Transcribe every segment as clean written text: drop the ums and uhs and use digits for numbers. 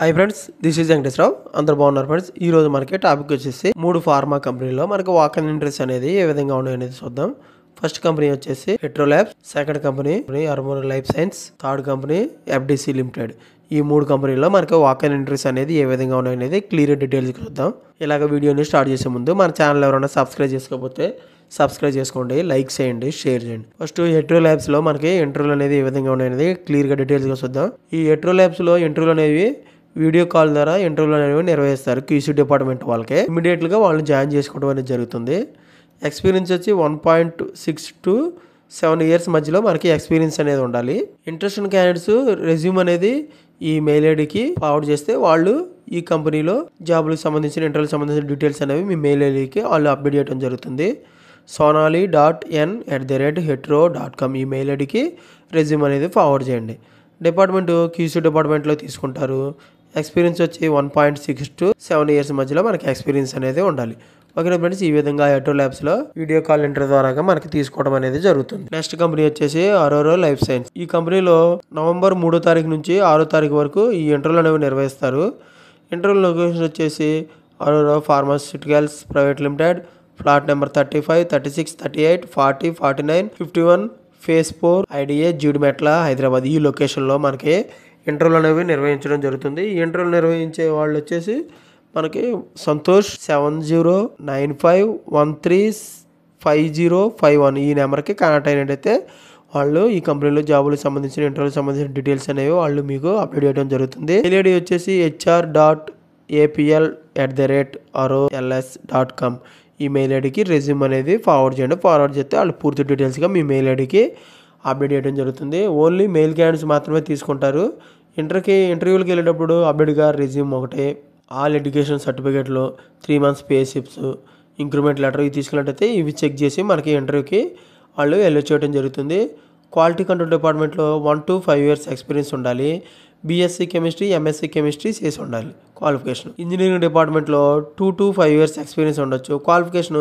Hi friends, this is Venkateswararao. అందరూ బాగున్నారు friends. ఈ రోజు మనకి టాపిక్ వచ్చేసి 3 ఫార్మా కంపెనీలో మనకి వాక్ ఇన్ ఇంట్రెస్ట్ అనేది ఏ విధంగా ఉన్నాయనేది చూద్దాం. ఫస్ట్ కంపెనీ వచ్చేసి హెట్రో ల్యాబ్స్, సెకండ్ కంపెనీ అర్మోర్ life science, third company FDC limited. ఈ 3 కంపెనీలో మనకి వాక్ ఇన్ ఇంట్రెస్ట్ అనేది ఏ విధంగా ఉన్నాయనేది క్లియర్ డీటెయిల్స్ చూద్దాం. ఇలాగ వీడియోని స్టార్ట్ చేసే ముందు మన ఛానల్ ఎవరైనా సబ్స్క్రైబ్ చేసుకోకపోతే సబ్స్క్రైబ్ చేసుకోండి, లైక్ చేయండి, షేర్ చేయండి. ఫస్ట్ హెట్రో ల్యాబ్స్ లో మనకి ఇంటర్వ్యూలు అనేది ఏ విధంగా ఉన్నాయనేది క్లియర్ గా డీటెయిల్స్ గా చూద్దాం. ఈ హెట్రో ల్యాబ్స్ లో ఇంటర్వ్యూలు అనేవి వీడియో కాల్ ద్వారా ఇంటర్వ్యూలు అనేవి నిర్వహిస్తారు. క్యూసీ డిపార్ట్మెంట్ వాళ్ళకి ఇమీడియట్ గా వాళ్ళు జాయిన్ చేసుకోవడం అనేది జరుగుతుంది. ఎక్స్పీరియన్స్ వచ్చి 1.6 to 7 years మధ్యలో మనకి ఎక్స్పీరియన్స్ అనేది ఉండాలి. ఇంట్రెస్ట్ ఉన్న క్యాండిడేట్స్ రెజ్యూమ్ అనేది ఈ మెయిల్ ఐడికి ఫార్వర్డ్ చేస్తే వాళ్ళు ఈ కంపెనీలో జాబ్లకు సంబంధించిన ఇంటర్వ్యూకి సంబంధించిన డీటెయిల్స్ అనేవి మీ మెయిల్ ఐడికి వాళ్ళు అప్డేట్ చేయడం జరుగుతుంది. sonali.n@hetero.com ఈ మెయిల్ ఐడికి రెజ్యూమ్ అనేది ఫార్వర్డ్ చేయండి. డిపార్ట్మెంట్ క్యూసీ డిపార్ట్మెంట్లో తీసుకుంటారు. ఎక్స్పీరియన్స్ వచ్చి 1.6 to 7 years మధ్యలో మనకి ఎక్స్పీరియన్స్ అనేది ఉండాలి. ఓకే ఫ్రెండ్స్, ఈ విధంగా హెట్రో ల్యాబ్స్ లో వీడియో కాల్ ఇంటర్వ్యూ ద్వారా మనకి తీసుకోవడం అనేది జరుగుతుంది. నెక్స్ట్ కంపెనీ వచ్చేసి అరోరో లైఫ్ సైన్స్. ఈ కంపెనీలో నవంబర్ 3వ తారీఖు నుంచి 6వ తారీఖు వరకు ఈ ఇంటర్వ్యూలు అనేవి నిర్వహిస్తారు. ఇంటర్వ్యూ లొకేషన్ వచ్చేసి Aurore pharmaceuticals private limited, flat number 35, 36, 38, 40, 49, 51, phase 4, IDA, Jeedimetla, Hyderabad. ఈ లొకేషన్లో మనకి ఇంటర్వ్యూలు అనేవి నిర్వహించడం జరుగుతుంది. ఈ ఇంటర్వ్యూలు నిర్వహించే వాళ్ళు వచ్చేసి మనకి సంతోష్ 7095135051 ఈ నెంబర్కి కాంటాక్ట్ అయినట్టయితే వాళ్ళు ఈ కంపెనీలో జాబులకు సంబంధించిన ఇంటర్వ్యూకి సంబంధించిన డీటెయిల్స్ అనేవి వాళ్ళు మీకు అప్డేట్ చేయడం జరుగుతుంది. మెయిల్ ఐడి వచ్చేసి hr.apl@aro.ls.com ఈ మెయిల్ ఐడికి రెజ్యూమ్ అనేది ఫార్వర్డ్ చేయండి. ఫార్వర్డ్ చేస్తే వాళ్ళు పూర్తి డీటెయిల్స్గా మీ మెయిల్ ఐడికి అప్డేట్ చేయడం జరుగుతుంది. ఓన్లీ మెయిల్ క్యాండిడేట్స్ మాత్రమే తీసుకుంటారు. ఇంటర్వ్యూలకు వెళ్ళేటప్పుడు అప్డేట్గా రెజ్యూమ్ ఒకటే, ఆల్ ఎడ్యుకేషన్ సర్టిఫికేట్లు, 3 months pay slips, increment letter ఇవి తీసుకున్నట్టయితే ఇవి చెక్ చేసి మనకి ఇంటర్వ్యూకి వాళ్ళు ఎల్లో చేయడం జరుగుతుంది. క్వాలిటీ కంట్రోల్ డిపార్ట్మెంట్లో 1 to 5 years ఎక్స్పీరియన్స్ ఉండాలి. బీఎస్సీ కెమిస్ట్రీ, ఎంఎస్సీ కెమిస్ట్రీ చేసి ఉండాలి క్వాలిఫికేషన్. ఇంజనీరింగ్ డిపార్ట్మెంట్లో 2 to 5 years ఎక్స్పీరియన్స్ ఉండొచ్చు. క్వాలిఫికేషన్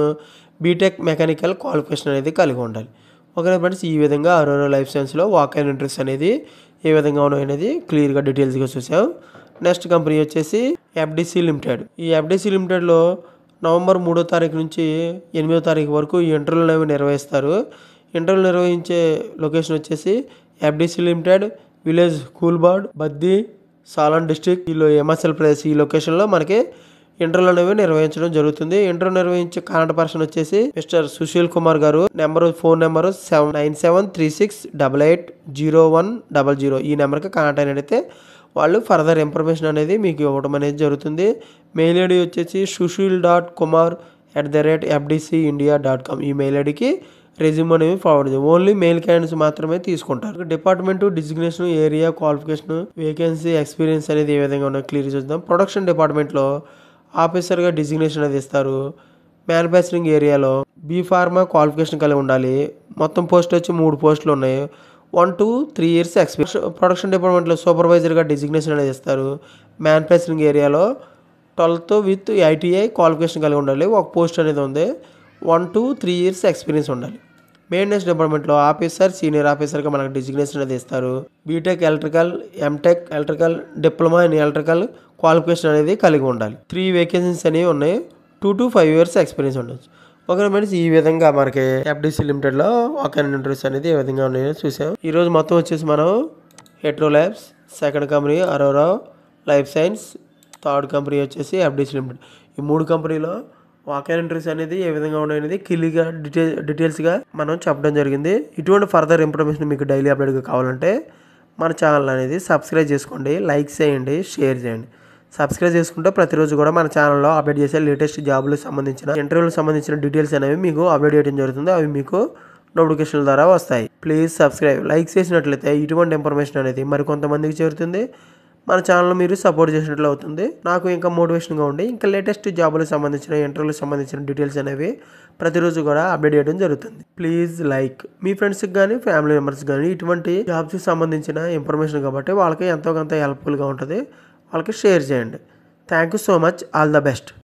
బీటెక్ మెకానికల్ క్వాలిఫికేషన్ అనేది కలిగి ఉండాలి. ఓకే ఫ్రెండ్స్, ఈ విధంగా అరోరో లైఫ్ సైన్స్లో వాక్ ఇన్ ఇంట్రెస్ట్ అనేది ఏ విధంగా ఉన్నాయో అనేది క్లియర్గా డీటెయిల్స్గా చూసాం. నెక్స్ట్ కంపెనీ వచ్చేసి ఎఫ్డిసి లిమిటెడ్. ఈ ఎఫ్డిసి లిమిటెడ్లో నవంబర్ 3వ తారీఖు నుంచి 8వ తారీఖు వరకు ఈ ఇంటర్వ్యూలు అనేవి నిర్వహిస్తారు. ఇంటర్వ్యూలు నిర్వహించే లొకేషన్ వచ్చేసి FDC limited, village Kulbad, Baddi, Solan district, Himachal Pradesh. ఈ లొకేషన్లో మనకి ఇంటర్వ్యూలు అనేవి నిర్వహించడం జరుగుతుంది. ఇంటర్వ్యూ నిర్వహించే కాంటాక్ట్ పర్సన్ వచ్చేసి మిస్టర్ సుశీల్ కుమార్ గారు. ఫోన్ నెంబర్ 9736880100 ఈ నెంబర్కి కాంటాక్ట్ అయినట్టయితే వాళ్ళు ఫర్దర్ ఇన్ఫర్మేషన్ అనేది మీకు ఇవ్వడం అనేది జరుగుతుంది. మెయిల్ ఐడి వచ్చేసి sushil.kumar@fdcindia.com ఈ మెయిల్ ఐడికి రెజ్యూమ్ అనేవి ఫార్వర్డ్ చేయండి. ఓన్లీ మెయిల్ క్యాండిడేట్స్ మాత్రమే తీసుకుంటారు. Department designation, area, qualification, vacancy, experience అనేది ఏ విధంగా ఉన్నాయో క్లియర్ చూద్దాం. ప్రొడక్షన్ డిపార్ట్మెంట్లో ఆఫీసర్గా డిజిగ్నేషన్ అనేది ఇస్తారు. మ్యానుఫ్యాక్చరింగ్ ఏరియాలో బీ ఫార్మా క్వాలిఫికేషన్ కలిగి ఉండాలి. మొత్తం పోస్ట్ వచ్చి 3 పోస్టులు ఉన్నాయి. 1 to 3 years ఎక్స్పీరియన్స్. ప్రొడక్షన్ డిపార్ట్మెంట్లో సూపర్వైజర్గా డిజిగ్నేషన్ అనేది ఇస్తారు. మ్యానుఫ్యాక్చరింగ్ ఏరియాలో 12th with ఐటీఐ క్వాలిఫికేషన్ కలిగి ఉండాలి. ఒక పోస్ట్ అనేది ఉంది. 1 to 3 years ఎక్స్పీరియన్స్ ఉండాలి. మెయింటెనెన్స్ డిపార్ట్మెంట్లో ఆఫీసర్, సీనియర్ ఆఫీసర్గా మనకు డిజిగ్నేషన్ అనేది ఇస్తారు. BTech electrical, MTech electrical, diploma in electrical qualification అనేది కలిగి ఉండాలి. 3 వేకెన్సీస్ అనేవి ఉన్నాయి. 2 to 5 years ఎక్స్పీరియన్స్ ఉండొచ్చు. ఓకే ఫ్రెండ్స్, ఈ విధంగా మనకి ఎఫ్డిసి లిమిటెడ్లో వాక్ ఇన్ ఇంటర్వ్యూస్ అనేది ఏ విధంగా ఉన్నాయో చూసాం. ఈరోజు మొత్తం వచ్చేసి మనం Hetero labs, second company Aurore life science, third company వచ్చేసి ఎఫ్డిసి లిమిటెడ్ ఈ 3 కంపెనీలో వాక్ ఇన్ ఇంటర్వ్యూస్ అనేది ఏ విధంగా ఉన్నాయనేది క్లియర్గా డీటెయిల్స్గా మనం చెప్పడం జరిగింది. ఇటువంటి ఫర్దర్ ఇన్ఫర్మేషన్ మీకు డైలీ అప్డేట్గా కావాలంటే మన ఛానల్ అనేది సబ్స్క్రైబ్ చేసుకోండి, లైక్ చేయండి, షేర్ చేయండి. సబ్స్క్రైబ్ చేసుకుంటే ప్రతిరోజు కూడా మన ఛానల్లో అప్డేట్ చేసే లేటెస్ట్ జాబులకు సంబంధించిన ఇంటర్వ్యూలకు సంబంధించిన డీటెయిల్స్ అనేవి మీకు అప్డేట్ చేయడం జరుగుతుంది. అవి మీకు నోటిఫికేషన్ల ద్వారా వస్తాయి. Please subscribe. లైక్ చేసినట్లయితే ఇటువంటి ఇన్ఫర్మేషన్ అనేది మరికొంతమందికి చేరుతుంది. మన ఛానల్ మీరు సపోర్ట్ చేసినట్లు అవుతుంది. నాకు ఇంకా మోటివేషన్గా ఉండి ఇంకా లేటెస్ట్ జాబులకు సంబంధించిన ఇంటర్వ్యూలకు సంబంధించిన డీటెయిల్స్ అనేవి ప్రతిరోజు కూడా అప్డేట్ చేయడం జరుగుతుంది. Please like. మీ ఫ్రెండ్స్కి కానీ ఫ్యామిలీ మెంబర్స్ కానీ ఇటువంటి జాబ్స్కి సంబంధించిన ఇన్ఫర్మేషన్ కాబట్టి వాళ్ళకి ఎంతో కొంత హెల్ప్ఫుల్గా ఉంటుంది. వాళ్ళకి షేర్ చేయండి. Thank you so much. All the best.